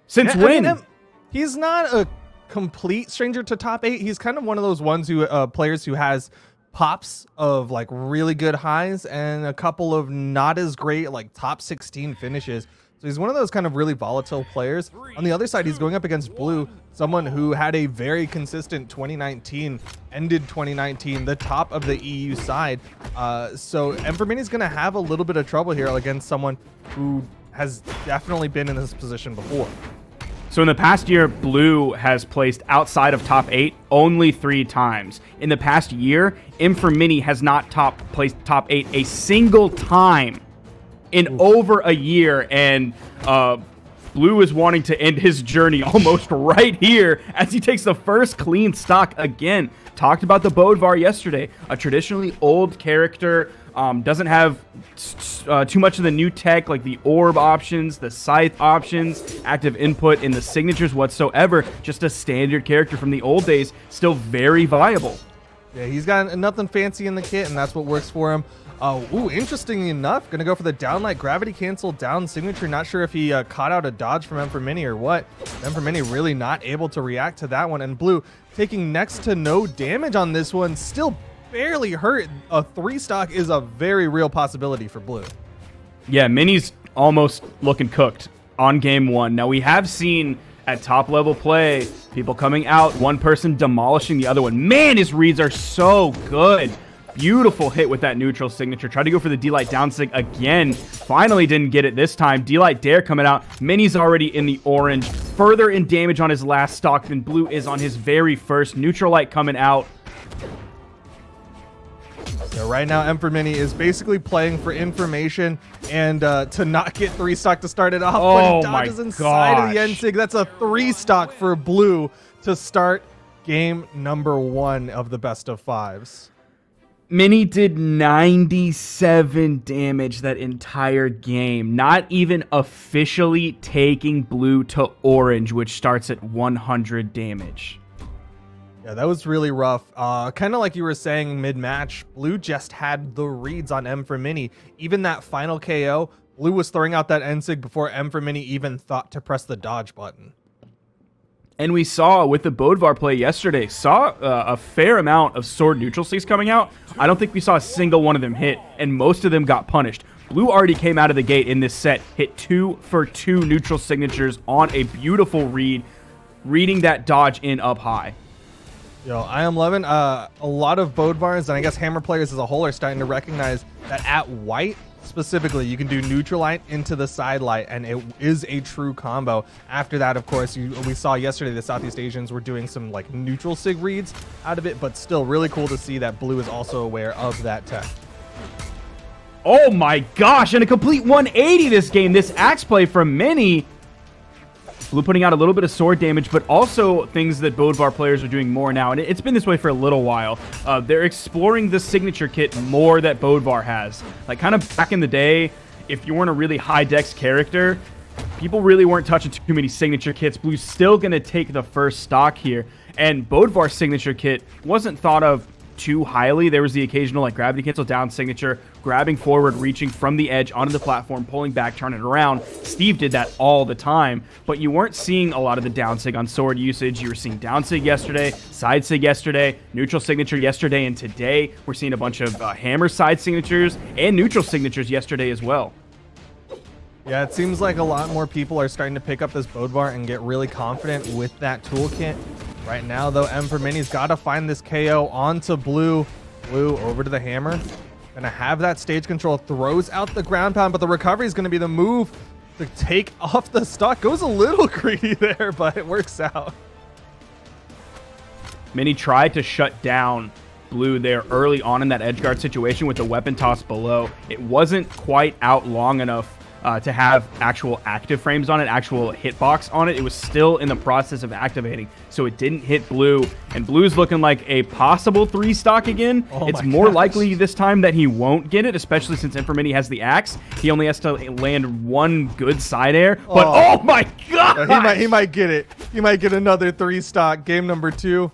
Since when? I mean, he's not a complete stranger to top 8. He's kind of one of those ones who players who has pops of like really good highs and a couple of not as great like top 16 finishes. So he's one of those kind of really volatile players. On the other side, he's going up against Blue, someone who had a very consistent 2019, ended 2019, the top of the EU side. So Mini's going to have a little bit of trouble here against someone who has definitely been in this position before. So in the past year, Blue has placed outside of top 8 only 3 times. In the past year, Mini has not placed top 8 a single time in over a year, and Blue is wanting to end his journey almost right here as he takes the first clean stock again. Talked about the Bodvar yesterday, a traditionally old character, doesn't have too much of the new tech like the orb options, the scythe options, active input in the signatures whatsoever. Just a standard character from the old days, still very viable. Yeah, he's got nothing fancy in the kit, and that's what works for him. Ooh, interestingly enough, gonna go for the downlight gravity cancel down signature. Not sure if he caught out a dodge from Mini or what. Mini really not able to react to that one, and Blue taking next to no damage on this one, still barely hurt. A 3 stock is a very real possibility for Blue. Yeah, Mini's almost looking cooked on game 1. Now we have seen at top level play people coming out, one person demolishing the other one. Man, his reads are so good. Beautiful hit with that neutral signature. Tried to go for the D-Light down sig again. Finally didn't get it this time. D-Light Dare coming out. Mini's already in the orange. Further in damage on his last stock than Blue is on his very first. Neutral Light coming out. So right now, Mini is basically playing for information and to not get 3 stock to start it off. But he dodges inside of the end sig. That's a 3 stock for Blue to start game number 1 of the best of 5s. Mini did 97 damage that entire game, not even officially taking Blue to orange, which starts at 100 damage. Yeah, that was really rough. Kind of like you were saying mid-match, Blue just had the reads on Mini. Even that final KO, Blue was throwing out that N-Sig before Mini even thought to press the dodge button. And we saw with the Bodvar play yesterday, saw a fair amount of sword neutral sigs coming out. I don't think we saw a single one of them hit, and most of them got punished. Blue already came out of the gate in this set, hit 2 for 2 neutral signatures on a beautiful read, reading that dodge in up high. Yo, I am loving a lot of Bodvars, and I guess Hammer players as a whole are starting to recognize that at white, specifically, you can do neutral light into the side light, and it is a true combo. After that, of course, we saw yesterday the Southeast Asians were doing some like neutral sig reads out of it, but still really cool to see that Blue is also aware of that tech. Oh my gosh, and a complete 180 this game. This axe play from Mini. Blue putting out a little bit of sword damage, but also things that Bodvar players are doing more now. And it's been this way for a little while. They're exploring the signature kit more that Bodvar has. Like kind of back in the day, if you weren't a really high dex character, people really weren't touching too many signature kits. Blue's still going to take the first stock here. And Bodvar's signature kit wasn't thought of too highly. There was the occasional like gravity cancel down signature, grabbing forward, reaching from the edge onto the platform, pulling back, turning it around. Steve did that all the time, but you weren't seeing a lot of the down sig on sword usage. You were seeing down sig yesterday, side sig yesterday, neutral signature yesterday, and today we're seeing a bunch of hammer side signatures and neutral signatures yesterday as well. Yeah, it seems like a lot more people are starting to pick up this Bodvar and get really confident with that toolkit. Right now, though, Mini's got to find this KO onto Blue. Blue over to the hammer. Gonna have that stage control, throws out the ground pound, but the recovery is gonna be the move to take off the stock. Goes a little greedy there, but it works out. Mini tried to shut down Blue there early on in that edgeguard situation with the weapon toss below. It wasn't quite out long enough to have actual active frames on it, actual hitbox on it. It was still in the process of activating, so it didn't hit Blue. And Blue's looking like a possible 3 stock again. It's more likely this time that he won't get it, especially since Mini has the axe. He only has to land 1 good side air. But oh my god! He might get it. He might get another 3 stock. Game number 2.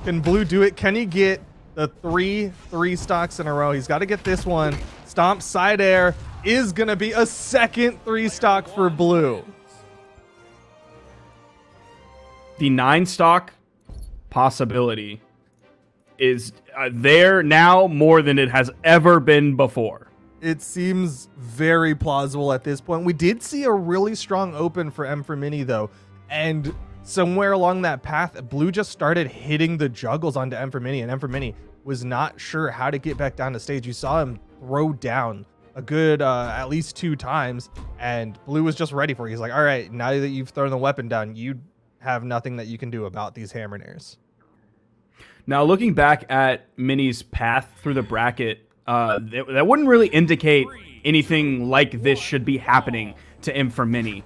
Can Blue do it? Can he get the 3 stocks in a row? He's got to get this one. Stomp side air is going to be a second 3 stock for Blue. The 9-stock possibility is there now more than it has ever been before. It seems very plausible at this point. We did see a really strong open for M for Mini, though. And somewhere along that path, Blue just started hitting the juggles onto M for Mini. And M for Mini was not sure how to get back down to stage. You saw him throw down a good at least 2 times. And Blue was just ready for it. He's like, all right, now that you've thrown the weapon down, you have nothing that you can do about these hammer nairs. Now, looking back at Mini's path through the bracket, that wouldn't really indicate anything like this should be happening to M for Mini.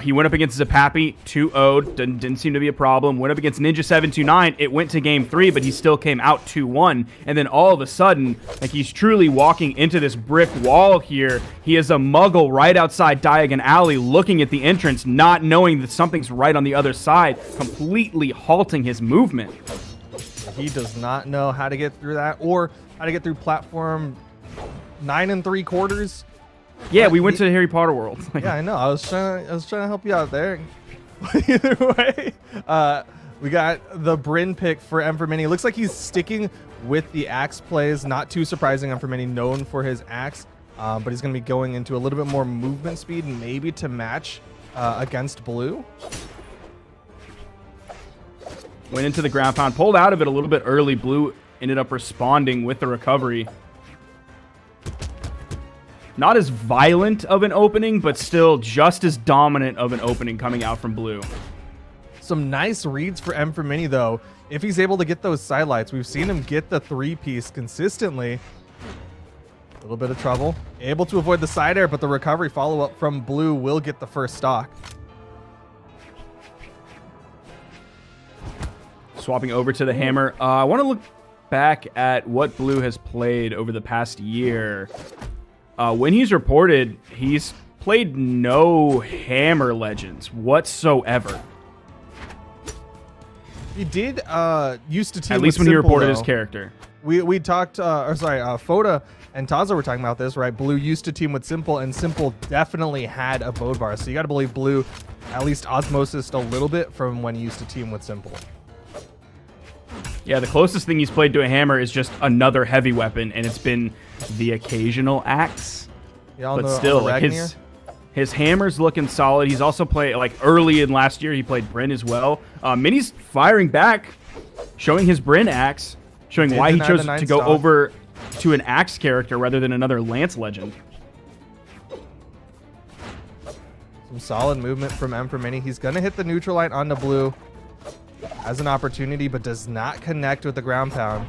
He went up against Zapapi, 2-0'd, didn't seem to be a problem. Went up against Ninja 729, it went to game 3, but he still came out 2-1. And then all of a sudden, like he's truly walking into this brick wall here. He is a muggle right outside Diagon Alley, looking at the entrance, not knowing that something's right on the other side, completely halting his movement. He does not know how to get through that, or how to get through platform 9 3/4. Yeah, we went to Harry Potter World. Yeah, I know. I was trying to help you out there. Either way, we got the Bryn pick for M for Mini. Looks like he's sticking with the axe plays. Not too surprising. M for Mini known for his axe, but he's going to be going into a little bit more movement speed, maybe to match against Blue. Went into the ground pound, pulled out of it a little bit early. Blue ended up responding with the recovery. Not as violent of an opening, but still just as dominant of an opening coming out from Blue. Some nice reads for M for Mini, though. If he's able to get those sidelights, we've seen him get the 3-piece consistently. A little bit of trouble. Able to avoid the side air, but the recovery follow-up from Blue will get the first stock. Swapping over to the hammer. I want to look back at what Blue has played over the past year. When he's reported, he's played no hammer legends whatsoever. He did used to team at least when Simple, he reported though. His character. We talked, Foda and Taza were talking about this, right? Blue used to team with Simple, and Simple definitely had a Bodvar. So you got to believe Blue at least osmosis a little bit from when he used to team with Simple. Yeah, the closest thing he's played to a hammer is just another heavy weapon, and it's been the occasional axe. Yeah, but still, like his hammer's looking solid. He's also played, like early in last year, he played Bryn as well. Mini's firing back, showing his Bryn axe, showing why he chose to go over to an axe character rather than another Lance legend. Some solid movement from M for Mini. He's going to hit the neutral light onto Blue. Has an opportunity, but does not connect with the ground pound.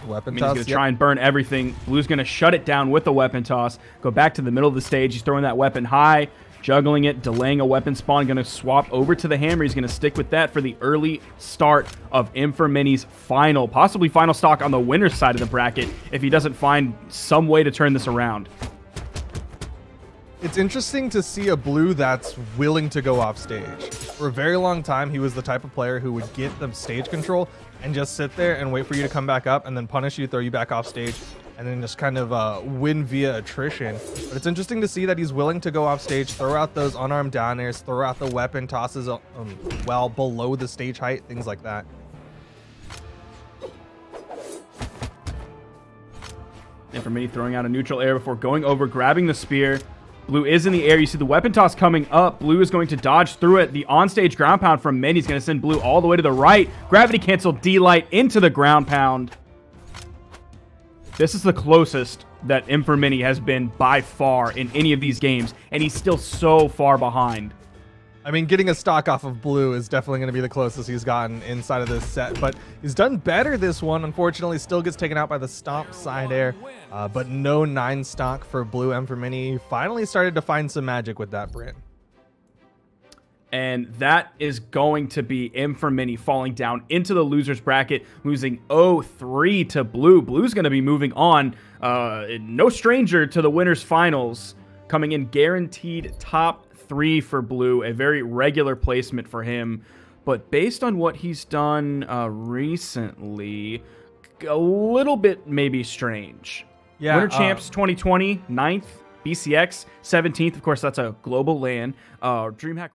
Weapon toss. He's going to try and burn everything. Blue's going to shut it down with the weapon toss. Go back to the middle of the stage. He's throwing that weapon high, juggling it, delaying a weapon spawn. Going to swap over to the hammer. He's going to stick with that for the early start of M for Mini's possibly final stock on the winner's side of the bracket if he doesn't find some way to turn this around. It's interesting to see a Blue that's willing to go off stage. For a very long time, he was the type of player who would get the stage control and just sit there and wait for you to come back up and then punish you, throw you back off stage, and then just kind of win via attrition. But it's interesting to see that he's willing to go off stage, throw out those unarmed down airs, throw out the weapon tosses well below the stage height, things like that. And for Mini throwing out a neutral air before going over, grabbing the spear. Blue is in the air. You see the weapon toss coming up. Blue is going to dodge through it. The onstage ground pound from Mini is going to send Blue all the way to the right. Gravity cancel D-Light into the ground pound. This is the closest that M for Mini has been by far in any of these games, and he's still so far behind. I mean, getting a stock off of Blue is definitely going to be the closest he's gotten inside of this set, but he's done better this one. Unfortunately, still gets taken out by the stomp side air, but no 9 stock for Blue. M for Mini finally started to find some magic with that Bryn. And that is going to be M for Mini falling down into the loser's bracket, losing 0-3 to Blue. Blue's going to be moving on. No stranger to the winner's finals, coming in guaranteed top 3 for Blue, a very regular placement for him. But based on what he's done recently, a little bit maybe strange. Yeah, Winter Champs 2020, 9th. BCX 17th. Of course, that's a global LAN. DreamHack.